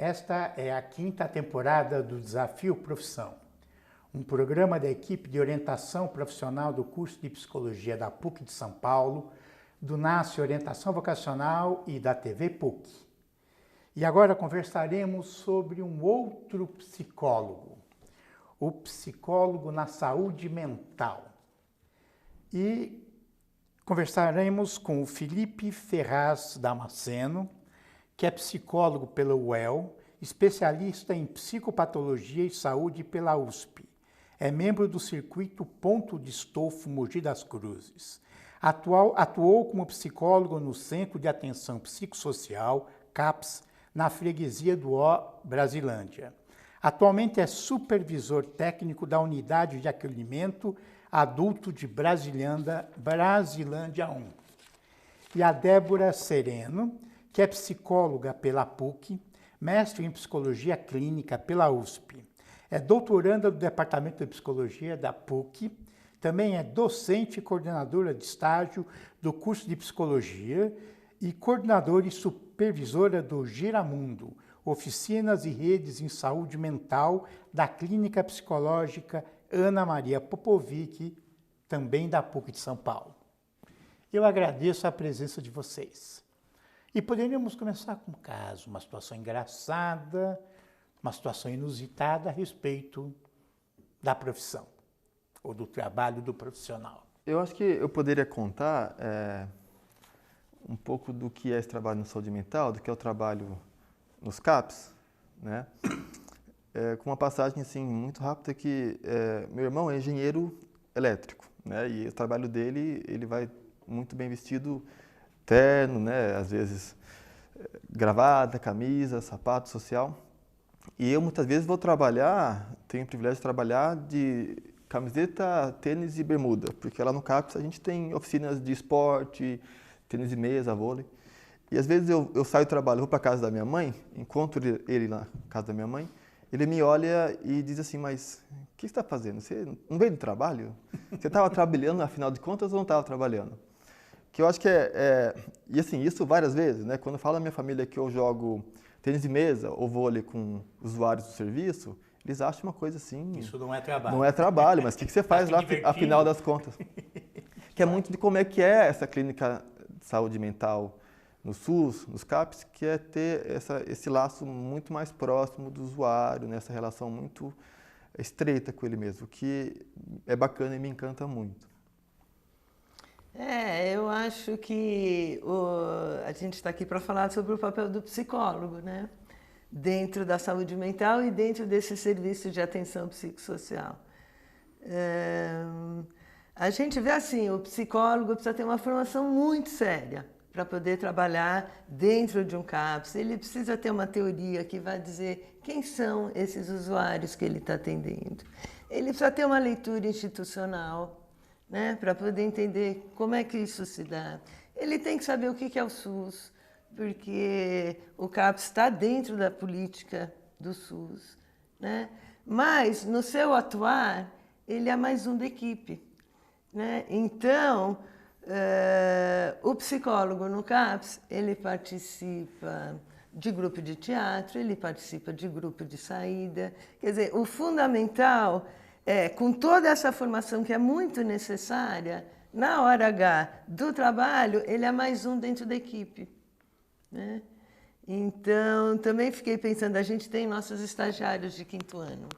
Esta é a 5ª temporada do Desafio Profissão, um programa da equipe de orientação profissional do curso de Psicologia da PUC de São Paulo, do NASCE Orientação Vocacional e da TV PUC. E agora conversaremos sobre um outro psicólogo, o psicólogo na saúde mental. E conversaremos com o Felipe Ferraz Damasceno, que é psicólogo pela UEL, especialista em psicopatologia e saúde pela USP. É membro do circuito Ponto de Estofo Mogi das Cruzes. Atuou como psicólogo no Centro de Atenção Psicossocial, CAPS, na freguesia do Brasilândia. Atualmente é supervisor técnico da Unidade de Acolhimento Adulto de Brasilândia 1. E a Débora Sereno, que é psicóloga pela PUC, mestre em Psicologia Clínica pela USP. É doutoranda do Departamento de Psicologia da PUC, também é docente e coordenadora de estágio do curso de Psicologia e coordenadora e supervisora do Giramundo, Oficinas e Redes em Saúde Mental da Clínica Psicológica Ana Maria Popovic, também da PUC de São Paulo. Eu agradeço a presença de vocês. E poderíamos começar com um caso, uma situação engraçada, uma situação inusitada a respeito da profissão, ou do trabalho do profissional. Eu acho que eu poderia contar um pouco do que é esse trabalho na saúde mental, do que é o trabalho nos CAPs, né? Com uma passagem assim, muito rápida que meu irmão é engenheiro elétrico, né? E o trabalho dele, ele vai muito bem vestido, terno, né? Às vezes gravata, camisa, sapato social. E eu muitas vezes vou trabalhar, tenho o privilégio de trabalhar de camiseta, tênis e bermuda, porque lá no CAPS a gente tem oficinas de esporte, tênis de mesa, vôlei. E às vezes eu saio do trabalho, vou para a casa da minha mãe, encontro ele na casa da minha mãe, ele me olha e diz assim, mas o que você está fazendo? Você não veio do trabalho? Você estava trabalhando, afinal de contas, ou não estava trabalhando? Que eu acho que e assim, isso várias vezes, né? Quando eu falo na minha família que eu jogo tênis de mesa ou vôlei com usuários do serviço, eles acham uma coisa assim... Isso não é trabalho. Não é trabalho, mas o que você faz lá, afinal das contas? Que é muito de como é que é essa clínica de saúde mental no SUS, nos CAPs, que é ter esse laço muito mais próximo do usuário, né? Essa relação muito estreita com ele mesmo, que é bacana e me encanta muito. Eu acho que a gente está aqui para falar sobre o papel do psicólogo, né? Dentro da saúde mental e dentro desse serviço de atenção psicossocial. A gente vê assim, o psicólogo precisa ter uma formação muito séria para poder trabalhar dentro de um CAPS. Ele precisa ter uma teoria que vai dizer quem são esses usuários que ele está atendendo. Ele precisa ter uma leitura institucional, né, para poder entender como é que isso se dá. Ele tem que saber o que é o SUS, porque o CAPS está dentro da política do SUS, né? Mas, no seu atuar, ele é mais um da equipe, né? Então, o psicólogo no CAPS, ele participa de grupo de teatro, ele participa de grupo de saída. Quer dizer, o fundamental com toda essa formação que é muito necessária, na hora H do trabalho, ele é mais um dentro da equipe, né? Então, também fiquei pensando, a gente tem nossos estagiários de 5º ano.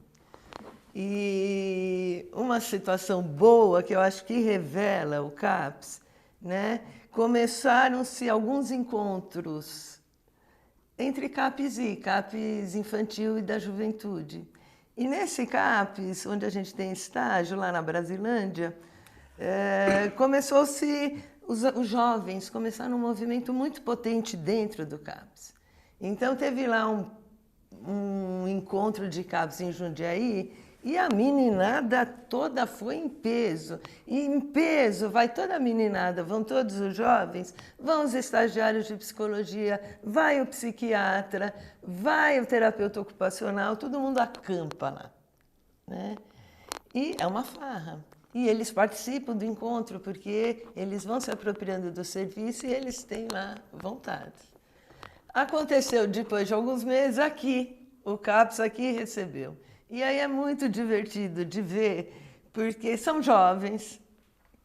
E uma situação boa, que eu acho que revela o CAPS, né? Começaram-se alguns encontros entre CAPS e CAPS infantil e da juventude. E nesse CAPS, onde a gente tem estágio, lá na Brasilândia, começou-se, os jovens começaram um movimento muito potente dentro do CAPS. Então, teve lá um encontro de CAPS em Jundiaí, e a meninada toda foi em peso. E em peso vai toda a meninada, vão todos os jovens, vão os estagiários de psicologia, vai o psiquiatra, vai o terapeuta ocupacional, todo mundo acampa lá, né? E é uma farra. E eles participam do encontro porque eles vão se apropriando do serviço e eles têm lá vontade. Aconteceu depois de alguns meses aqui, o CAPS aqui recebeu. E aí é muito divertido de ver, porque são jovens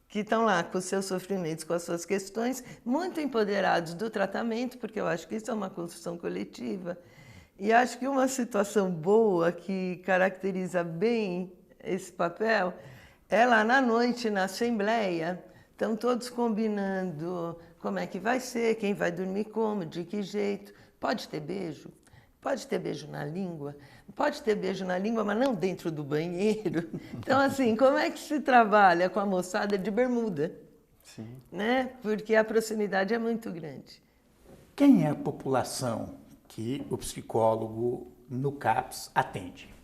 que estão lá com os seus sofrimentos, com as suas questões, muito empoderados do tratamento, porque eu acho que isso é uma construção coletiva. E acho que uma situação boa que caracteriza bem esse papel é lá na noite, na assembleia, estão todos combinando como é que vai ser, quem vai dormir como, de que jeito. Pode ter beijo? Pode ter beijo na língua? Pode ter beijo na língua, mas não dentro do banheiro. Então, assim, como é que se trabalha com a moçada de bermuda? Sim. Né? Porque a proximidade é muito grande. Quem é a população que o psicólogo no CAPS atende?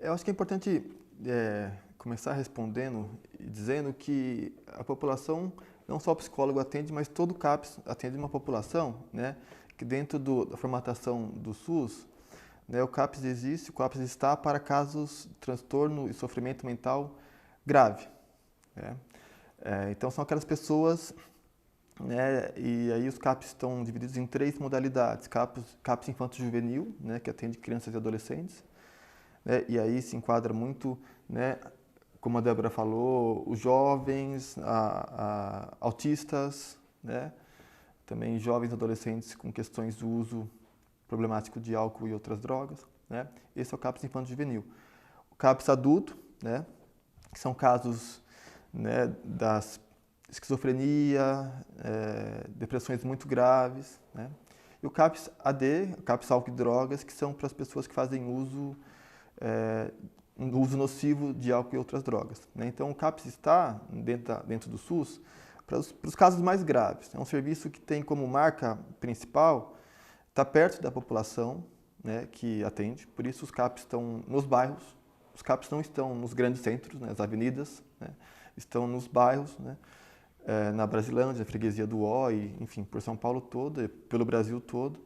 Eu acho que é importante começar respondendo e dizendo que a população, não só o psicólogo atende, mas todo o CAPS atende uma população, né, que dentro da formatação do SUS, né, o CAPS existe, o CAPS está para casos de transtorno e sofrimento mental grave. Né? Então são aquelas pessoas, né, e aí os CAPS estão divididos em 3 modalidades: CAPS infanto-juvenil, né, que atende crianças e adolescentes, né, e aí se enquadra muito, né, como a Débora falou, os jovens, autistas, né, também jovens e adolescentes com questões do uso problemático de álcool e outras drogas, né. Esse é o CAPS infanto-juvenil. O CAPS adulto, né, que são casos, né, das esquizofrenia, depressões muito graves, né? E o CAPS AD, o CAPS álcool e drogas, que são para as pessoas que fazem uso nocivo de álcool e outras drogas, né? Então o CAPS está dentro do SUS para os casos mais graves. É um serviço que tem como marca principal estar perto da população, né, que atende. Por isso os CAPS estão nos bairros. Os CAPS não estão nos grandes centros, né, as avenidas, né, estão nos bairros, né, na Brasilândia, na freguesia do Ó, e, enfim, por São Paulo todo, pelo Brasil todo.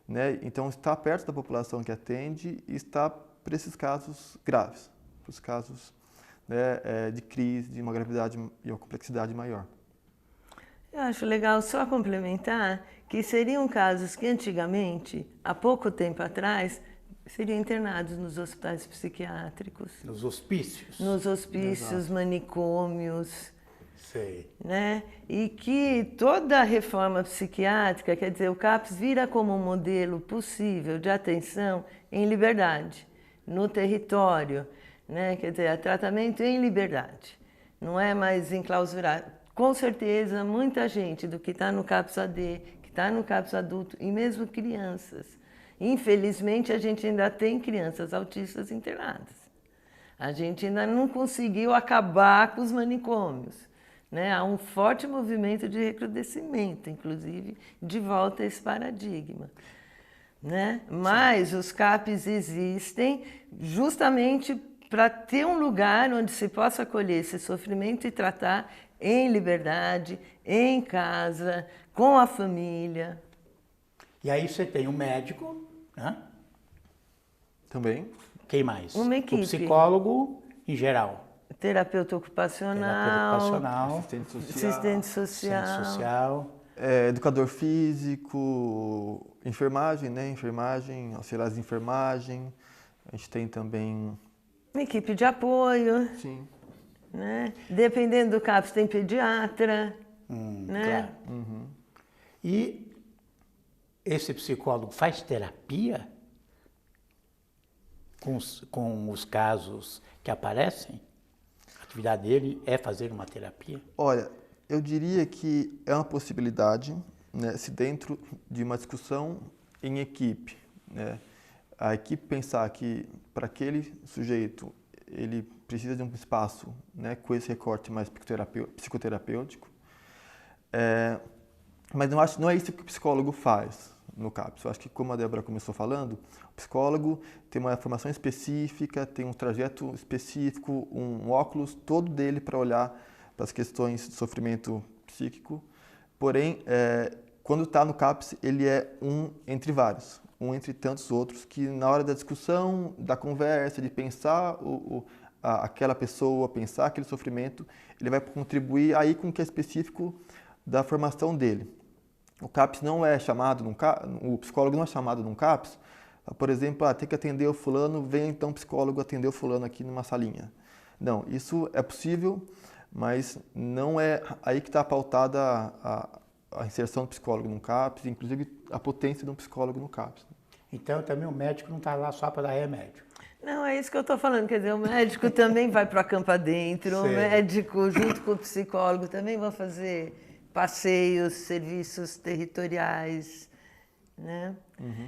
Né? Então, está perto da população que atende e está para esses casos graves, para os casos, né, de crise, de uma gravidade e uma complexidade maior. Eu acho legal só complementar que seriam casos que antigamente, há pouco tempo atrás, seriam internados nos hospitais psiquiátricos. Nos hospícios? Nos hospícios, exato, manicômios. Sei. Né? E que toda a reforma psiquiátrica, quer dizer, o CAPS vira como um modelo possível de atenção em liberdade, no território, né? Quer dizer, é tratamento em liberdade, não é mais enclausurado. Com certeza, muita gente do que está no CAPS AD, que está no CAPS adulto, e mesmo crianças. Infelizmente, a gente ainda tem crianças autistas internadas. A gente ainda não conseguiu acabar com os manicômios. Né? Há um forte movimento de recrudescimento, inclusive, de volta a esse paradigma. Né? Mas os CAPs existem justamente para ter um lugar onde se possa acolher esse sofrimento e tratar em liberdade, em casa, com a família. E aí você tem um médico, né? Também. Quem mais? Uma equipe. O psicólogo em geral. Terapeuta ocupacional, assistente social, educador físico, enfermagem, né? Enfermagem, auxiliares de enfermagem. A gente tem também uma equipe de apoio. Sim. Né? Dependendo do CAPS, tem pediatra. Né? Claro. Uhum. E esse psicólogo faz terapia com os casos que aparecem? A atividade dele é fazer uma terapia? Olha, eu diria que é uma possibilidade, né, se dentro de uma discussão em equipe, né, a equipe pensar que para aquele sujeito ele precisa de um espaço, né, com esse recorte mais psicoterapêutico, mas não é isso que o psicólogo faz no CAPS. Eu acho que, como a Débora começou falando, o psicólogo tem uma formação específica, tem um trajeto específico, um óculos todo dele para olhar para as questões de sofrimento psíquico. Porém, quando está no CAPS, ele é um entre vários, um entre tantos outros, que na hora da discussão, da conversa, de pensar aquela pessoa, pensar aquele sofrimento, ele vai contribuir aí com o que é específico da formação dele. o CAPS não é chamado, o psicólogo não é chamado num CAPS, por exemplo, tem que atender o fulano, vem então o psicólogo atender o fulano aqui numa salinha. Não, isso é possível, mas não é aí que está pautada a inserção do psicólogo no CAPS, inclusive a potência de um psicólogo no CAPS. Então também o médico não está lá só para dar remédio. Não, é isso que eu estou falando, quer dizer, o médico também vai para campo adentro, o médico junto com o psicólogo também vão fazer passeios, serviços territoriais, né?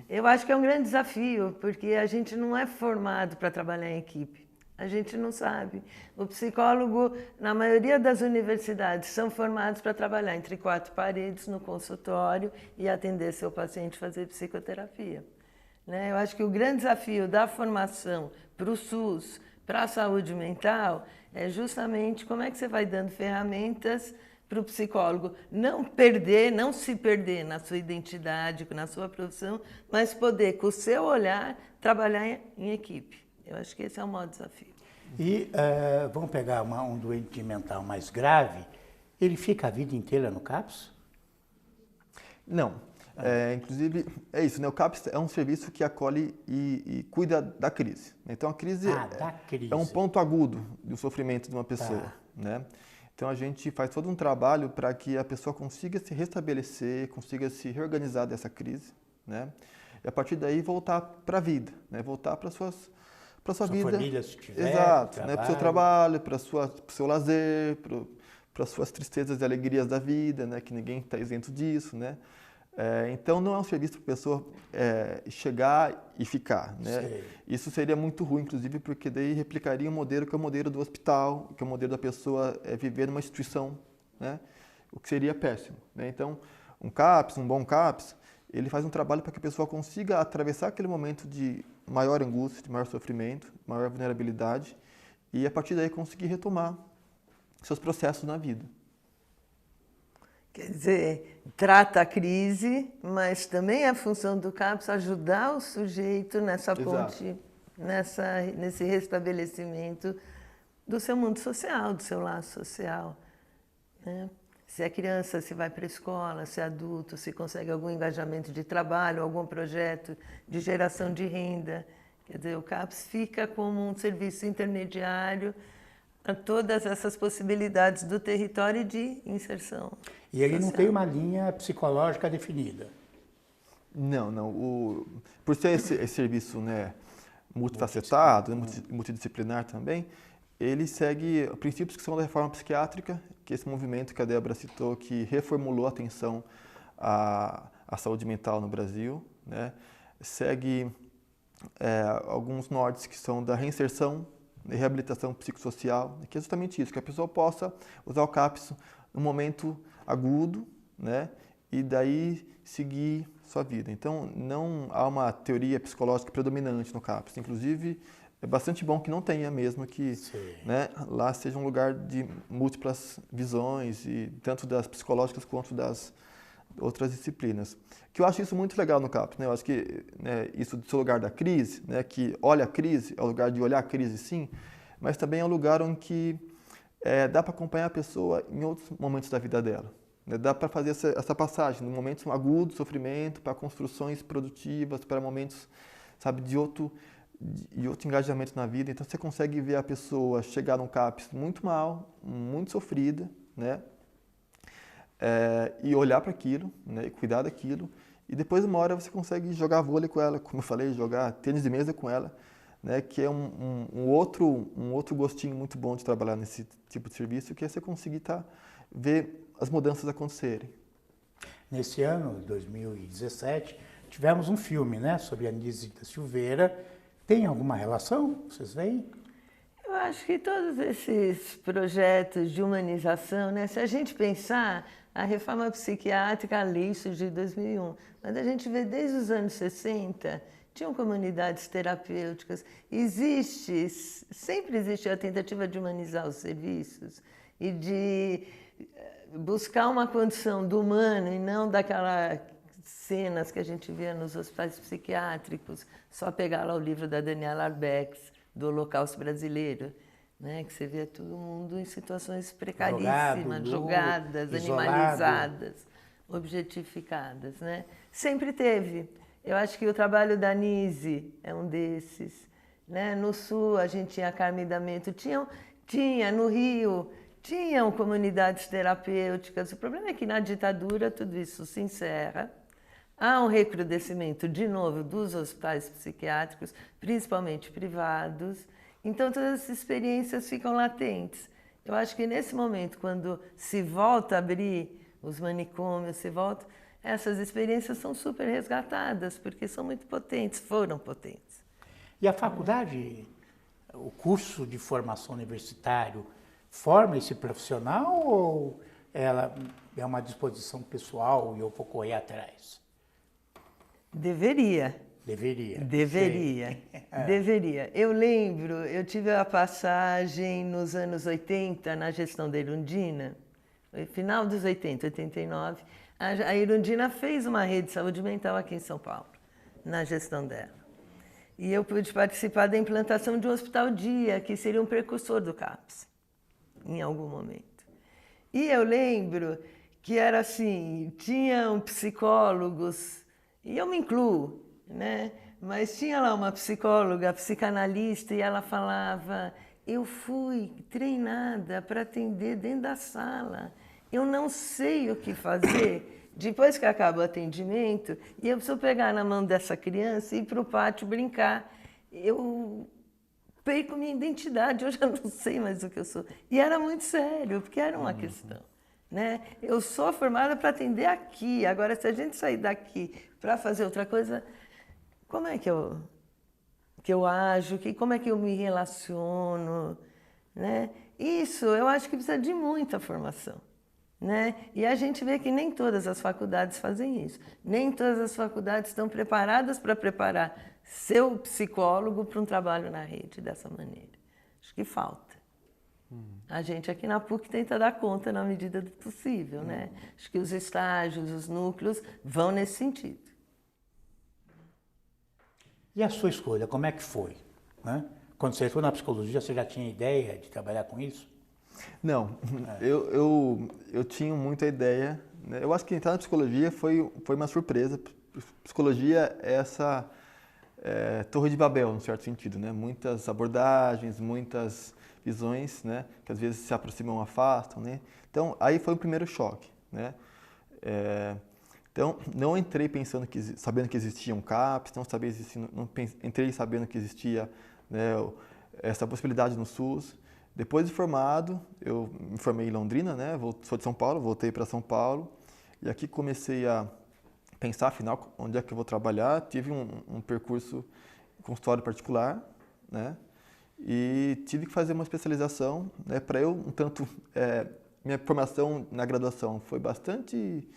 Eu acho que é um grande desafio, porque a gente não é formado para trabalhar em equipe, a gente não sabe. O psicólogo, na maioria das universidades, são formados para trabalhar entre quatro paredes no consultório e atender seu paciente, fazer psicoterapia. Eu acho que o grande desafio da formação para o SUS, para a saúde mental, é justamente como é que você vai dando ferramentas para o psicólogo não se perder na sua identidade, na sua profissão, mas poder, com o seu olhar, trabalhar em equipe. Eu acho que esse é o maior desafio. E vamos pegar um doente mental mais grave, ele fica a vida inteira no CAPS? Não. Inclusive, é isso, né? O CAPS é um serviço que acolhe e cuida da crise. Então, a crise, é um ponto agudo do sofrimento de uma pessoa, né? Então, a gente faz todo um trabalho para que a pessoa consiga se restabelecer, consiga se reorganizar dessa crise, né? E, a partir daí, voltar para a vida, né? Voltar para sua vida. Família, se tiver. Exato, né? Para o seu trabalho, para o seu lazer, para as suas tristezas e alegrias da vida, né? Que ninguém está isento disso, né? Então, não é um serviço para a pessoa chegar e ficar, né? Sei. Isso seria muito ruim, inclusive, porque daí replicaria um modelo que é o modelo do hospital, que é o modelo da pessoa viver numa instituição, né? O que seria péssimo, né? Então, um CAPS, um bom CAPS, ele faz um trabalho para que a pessoa consiga atravessar aquele momento de maior angústia, de maior sofrimento, maior vulnerabilidade, e a partir daí conseguir retomar seus processos na vida. Quer dizer, trata a crise, mas também é a função do CAPS ajudar o sujeito nessa ponte, nesse restabelecimento do seu mundo social, do seu laço social, né? Se é criança, se vai para a escola, se é adulto, se consegue algum engajamento de trabalho, algum projeto de geração de renda. Quer dizer, o CAPS fica como um serviço intermediário a todas essas possibilidades do território de inserção. E ele social. não tem uma linha psicológica definida? Não. Por ser esse serviço, né, multifacetado, multidisciplinar também, ele segue princípios que são da reforma psiquiátrica, que é esse movimento que a Débora citou, que reformulou a atenção à saúde mental no Brasil, né? Segue alguns nortes que são da reinserção e reabilitação psicossocial, que é justamente isso, que a pessoa possa usar o CAPS no momento agudo, né? E daí seguir sua vida. Então, não há uma teoria psicológica predominante no CAPS. Inclusive, é bastante bom que não tenha mesmo, que né, lá seja um lugar de múltiplas visões, e tanto das psicológicas quanto das outras disciplinas. Que eu acho isso muito legal no CAPS, né? Eu acho que isso do seu lugar da crise, né, que olha a crise, é o lugar de olhar a crise sim, mas também é um lugar onde dá para acompanhar a pessoa em outros momentos da vida dela. Né? Dá para fazer essa passagem de momentos agudos de sofrimento para construções produtivas, para momentos, sabe, de outro engajamento na vida. Então você consegue ver a pessoa chegar num CAPS muito mal, muito sofrida, né? E olhar para aquilo, né? E cuidar daquilo. E depois, uma hora, você consegue jogar vôlei com ela, como eu falei, jogar tênis de mesa com ela, né? Que é um outro gostinho muito bom de trabalhar nesse tipo de serviço, que é você conseguir ver as mudanças acontecerem. Nesse ano, 2017, tivemos um filme, né, sobre a Anísia da Silveira. Tem alguma relação, vocês veem? Eu acho que todos esses projetos de humanização, né, se a gente pensar, a reforma psiquiátrica, a lei surgiu em 2001, mas a gente vê desde os anos 60, tinham comunidades terapêuticas, sempre existe a tentativa de humanizar os serviços e de buscar uma condição do humano e não daquelas cenas que a gente vê nos hospitais psiquiátricos, só pegar lá o livro da Daniela Arbex, do Holocausto Brasileiro, né, que você vê todo mundo em situações precaríssimas, jogadas, isolado. animalizadas. objetificadas, né? Sempre teve. Eu acho que o trabalho da Nise é um desses, né? No Sul a gente tinha carmidamento, tinha no Rio, tinham comunidades terapêuticas. O problema é que na ditadura tudo isso se encerra. Há um recrudescimento, de novo, dos hospitais psiquiátricos, principalmente privados. Então, todas essas experiências ficam latentes. Eu acho que nesse momento, quando se volta a abrir os manicômios, essas experiências são super resgatadas, porque são muito potentes, foram potentes. E a faculdade, o curso de formação universitário, forma esse profissional ou ela é uma disposição pessoal e eu vou correr atrás? Deveria. Deveria. Deveria. Eu lembro, eu tive a passagem nos anos 80 na gestão da Irundina, final dos 80, 89. A Irundina fez uma rede de saúde mental aqui em São Paulo, na gestão dela. E eu pude participar da implantação de um hospital-dia, que seria um precursor do CAPS, em algum momento. E eu lembro que era assim, tinham psicólogos, e eu me incluo, né? Mas tinha lá uma psicóloga, psicanalista, e ela falava, eu fui treinada para atender dentro da sala, eu não sei o que fazer. Depois que acaba o atendimento, e eu preciso pegar na mão dessa criança e ir para o pátio brincar. Eu perco minha identidade, eu já não sei mais o que eu sou. E era muito sério, porque era uma questão, né? Eu sou formada para atender aqui, agora se a gente sair daqui para fazer outra coisa, como é que eu ajo, como é que eu me relaciono, né? Isso eu acho que precisa de muita formação, né? E a gente vê que nem todas as faculdades fazem isso, nem todas as faculdades estão preparadas para preparar seu psicólogo para um trabalho na rede dessa maneira. Acho que falta. A gente aqui na PUC tenta dar conta na medida do possível, né? Acho que os estágios, os núcleos vão nesse sentido. E a sua escolha, como é que foi? Né? Quando você entrou na psicologia, você já tinha ideia de trabalhar com isso? Não, eu tinha muita ideia, né? Eu acho que entrar na psicologia foi uma surpresa. Psicologia é essa torre de Babel, num certo sentido, né? Muitas abordagens, muitas visões, né? Que às vezes se aproximam ou afastam, né? Então, aí foi o primeiro choque, né? Então, não entrei sabendo que existia um CAPS, entrei sabendo que existia, né, essa possibilidade no SUS. Depois de formado, eu me formei em Londrina, né? Sou de São Paulo, voltei para São Paulo. E aqui comecei a pensar, afinal, onde é que eu vou trabalhar. Tive um percurso em consultório particular, né? E tive que fazer uma especialização, né? Para eu, minha formação na graduação foi bastante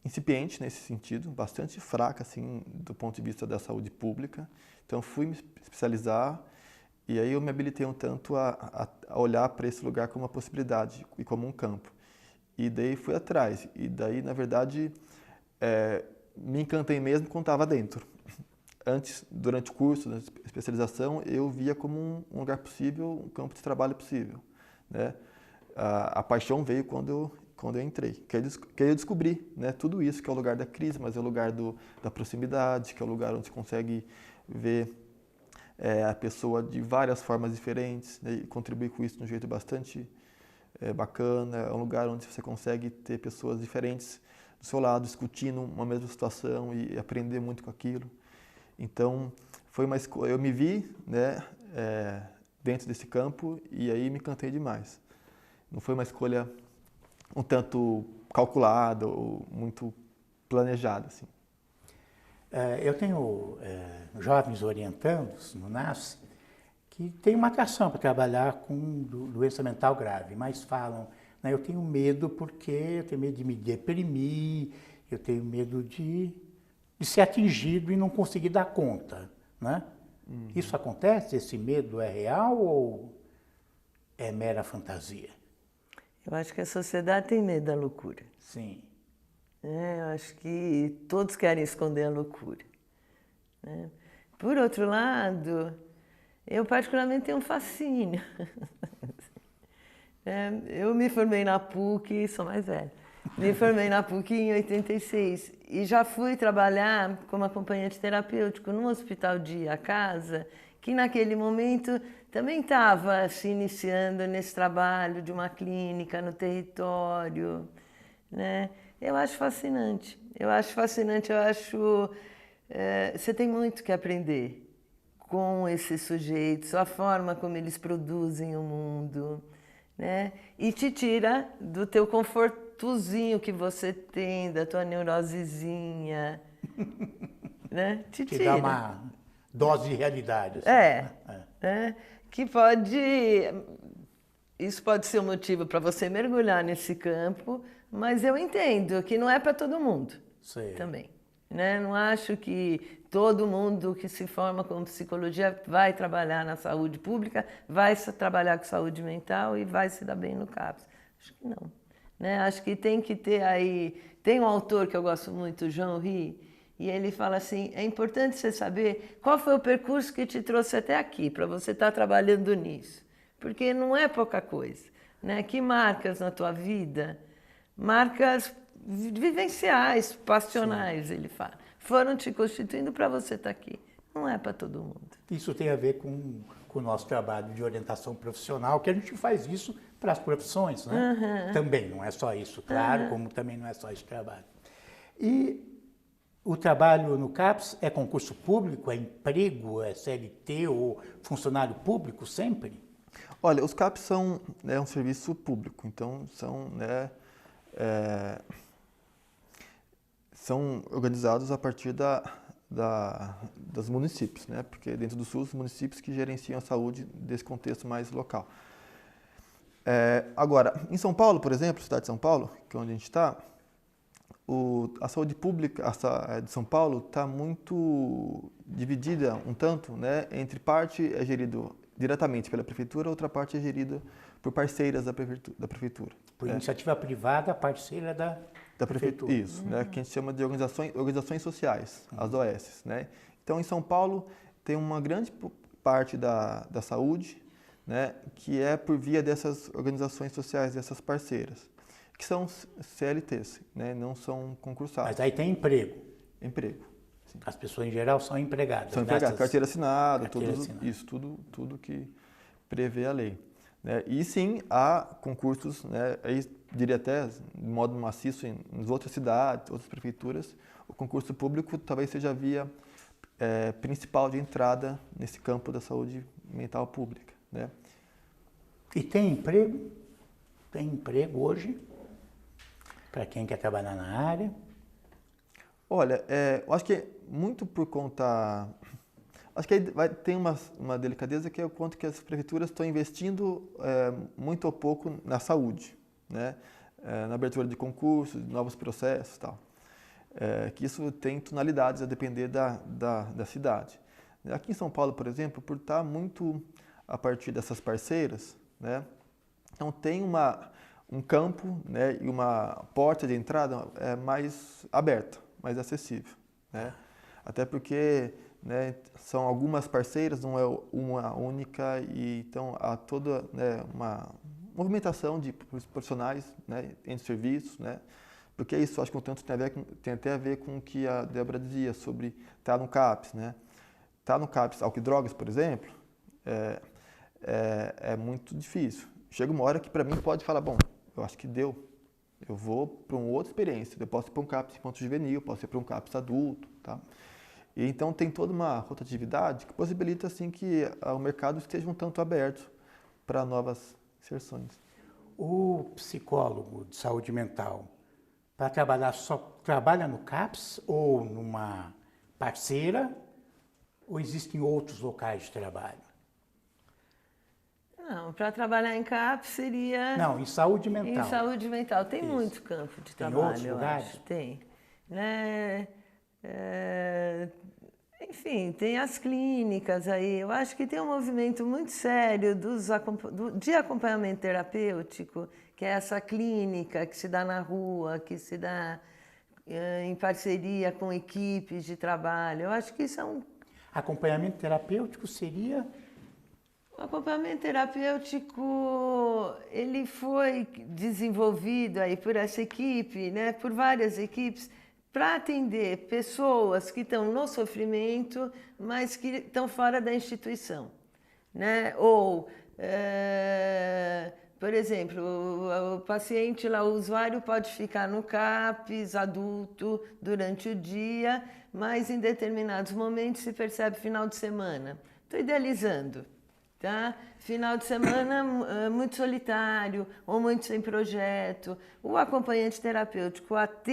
incipiente nesse sentido, bastante fraca, assim, do ponto de vista da saúde pública. Então, fui me especializar e aí eu me habilitei um tanto a olhar para esse lugar como uma possibilidade e como um campo. E daí fui atrás. E daí, na verdade, me encantei mesmo quando estava dentro. Antes, durante o curso, na especialização, eu via como um lugar possível, um campo de trabalho possível, né? A paixão veio quando eu entrei, que eu descobri, né, tudo isso, que é o lugar da crise, mas é o lugar da proximidade, que é o lugar onde você consegue ver a pessoa de várias formas diferentes, né, e contribuir com isso de um jeito bastante bacana. É um lugar onde você consegue ter pessoas diferentes do seu lado, discutindo uma mesma situação e aprender muito com aquilo. Então, foi uma escolha. Eu me vi, né, dentro desse campo e aí me encantei demais. Não foi uma escolha um tanto calculada ou muito planejada, assim. Eu tenho jovens orientandos no NAS que têm uma atração para trabalhar com doença mental grave, mas falam, né, eu tenho medo porque eu tenho medo de me deprimir, eu tenho medo de ser atingido e não conseguir dar conta, né? Isso acontece? Esse medo é real ou é mera fantasia? Eu acho que a sociedade tem medo da loucura. Sim. Eu acho que todos querem esconder a loucura, né? Por outro lado, eu particularmente tenho um fascínio. Eu me formei na PUC e sou mais velha. Me formei na PUC em 86 e já fui trabalhar como acompanhante terapêutico num hospital dia casa, que naquele momento também estava se iniciando nesse trabalho de uma clínica no território, né? Eu acho fascinante, você tem muito que aprender com esses sujeitos, a forma como eles produzem o mundo, né? E te tira do teu confortozinho que você tem, da tua neurosezinha, né? Te Que tira. dá uma dose de realidade. Assim, né? Que pode... Isso pode ser um motivo para você mergulhar nesse campo, mas eu entendo que não é para todo mundo. Sei. Também. Né? Não acho que todo mundo que se forma com psicologia vai trabalhar na saúde pública, vai trabalhar com saúde mental e vai se dar bem no CAPS. Acho que não. Né? Acho que tem que ter aí... Tem um autor que eu gosto muito, o João Ri, e ele fala assim, é importante você saber qual foi o percurso que te trouxe até aqui, para você estar trabalhando nisso. Porque não é pouca coisa. Né? Que marcas na tua vida, marcas vivenciais, passionais, Sim. Ele fala, foram te constituindo para você estar aqui. Não é para todo mundo. Isso tem a ver com o nosso trabalho de orientação profissional, que a gente faz isso para as profissões, né? Também, não é só isso, claro, como também não é só esse trabalho. E o trabalho no CAPS é concurso público, é emprego, é CLT ou funcionário público sempre? Olha, os CAPs são um serviço público, então são organizados a partir dos municípios, né? Porque dentro do SUS, os municípios que gerenciam a saúde desse contexto mais local. Agora, em São Paulo, por exemplo, cidade de São Paulo, que é onde a gente está, a saúde pública de São Paulo está muito dividida um tanto, né? Entre parte é gerido diretamente pela prefeitura, outra parte é gerida por parceiras da prefeitura. Por iniciativa privada, parceira da prefeitura. Isso, né, que a gente chama de organizações sociais, as OS. Né? Então, em São Paulo, tem uma grande parte da saúde, né, que é por via dessas organizações sociais, dessas parceiras, que são CLTs, né, não são concursados. Mas aí tem emprego. Emprego. Sim. As pessoas, em geral, são empregadas. São empregadas, carteira assinada, isso, tudo que prevê a lei. Né? E sim, há concursos, né, aí diria até de modo maciço em outras cidades, outras prefeituras, o concurso público talvez seja a via principal de entrada nesse campo da saúde mental pública. Né? E tem emprego? Tem emprego hoje para quem quer trabalhar na área? Olha, eu acho que muito por conta... Acho que aí tem uma delicadeza que é o quanto que as prefeituras estão investindo muito ou pouco na saúde, né? Na abertura de concursos, de novos processos e tal. Que isso tem tonalidades a depender da cidade. Aqui em São Paulo, por exemplo, por estar muito a partir dessas parceiras, né? Então tem um campo, né, e uma porta de entrada mais aberta, mais acessível. Né? Até porque... Né, são algumas parceiras, não é uma única, e então há toda uma movimentação de profissionais, né, entre serviços, né, porque isso acho que um tanto tem até a ver com o que a Débora dizia sobre estar no CAPS. Né? Estar no CAPS, álcool e drogas, por exemplo, é muito difícil. Chega uma hora que para mim pode falar, bom, eu acho que deu, eu vou para uma outra experiência, eu posso ir para um CAPS infanto juvenil, posso ir para um CAPS adulto, tá? E então tem toda uma rotatividade que possibilita assim que o mercado esteja um tanto aberto para novas inserções. O psicólogo de saúde mental, para trabalhar só trabalha no CAPS ou numa parceira, ou existem outros locais de trabalho? Não, para trabalhar em CAPS seria... Não, em saúde mental. Em saúde mental. Tem Isso. muito campo de trabalho, tem outros lugares? acho. Tem. Né? Enfim, tem as clínicas aí. Eu acho que tem um movimento muito sério de acompanhamento terapêutico, que é essa clínica que se dá na rua, que se dá em parceria com equipes de trabalho. Eu acho que isso é um... Acompanhamento terapêutico seria... O acompanhamento terapêutico, ele foi desenvolvido aí por essa equipe, né, por várias equipes, para atender pessoas que estão no sofrimento, mas que estão fora da instituição, né? Ou, por exemplo, o paciente lá, o usuário pode ficar no CAPS adulto durante o dia, mas em determinados momentos se percebe final de semana. Estou idealizando. Tá? Final de semana muito solitário ou muito sem projeto. O acompanhante terapêutico AT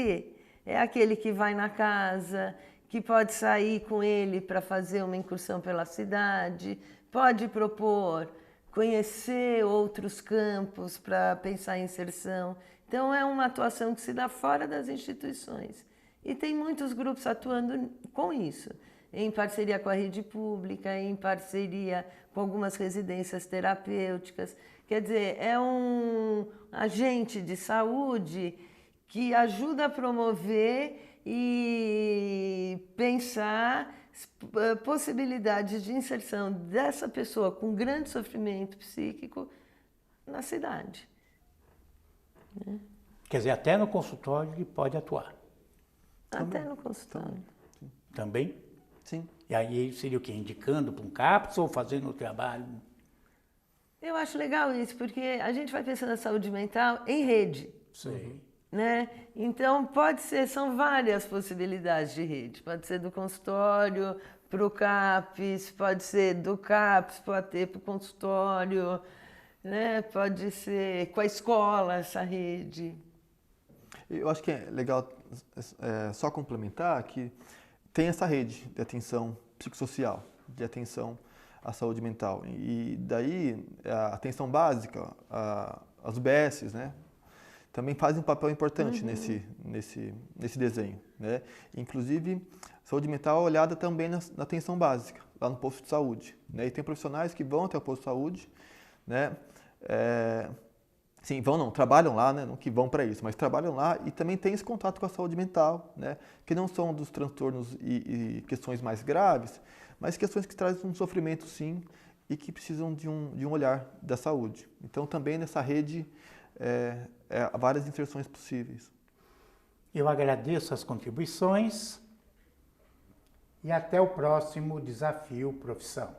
é aquele que vai na casa, que pode sair com ele para fazer uma incursão pela cidade, pode propor conhecer outros campos para pensar em inserção. Então é uma atuação que se dá fora das instituições. E tem muitos grupos atuando com isso, em parceria com a rede pública, em parceria com algumas residências terapêuticas. Quer dizer, é um agente de saúde que ajuda a promover e pensar possibilidades de inserção dessa pessoa com grande sofrimento psíquico na cidade. Quer dizer, até no consultório ele pode atuar. Até no consultório. Também? Sim. E aí seria o quê? Indicando para um CAPS ou fazendo o trabalho? Eu acho legal isso, porque a gente vai pensando na saúde mental em rede. Sei. Né? Então, pode ser, são várias possibilidades de rede. Pode ser do consultório para o CAPS, pode ser do CAPS para o AT para o consultório, né? Pode ser com a escola, essa rede. Eu acho que é legal só complementar que tem essa rede de atenção psicossocial, de atenção à saúde mental. E daí, a atenção básica, as UBSs, né, também fazem um papel importante nesse desenho. Né? Inclusive, saúde mental é olhada também na atenção básica, lá no posto de saúde. Né? E tem profissionais que vão até o posto de saúde, né? Sim, vão não, trabalham lá, né? Não que vão para isso, mas trabalham lá e também tem esse contato com a saúde mental, né? Que não são dos transtornos e questões mais graves, mas questões que trazem um sofrimento, sim, e que precisam de um olhar da saúde. Então, também nessa rede, há várias inserções possíveis. Eu agradeço as contribuições e até o próximo Desafio Profissão.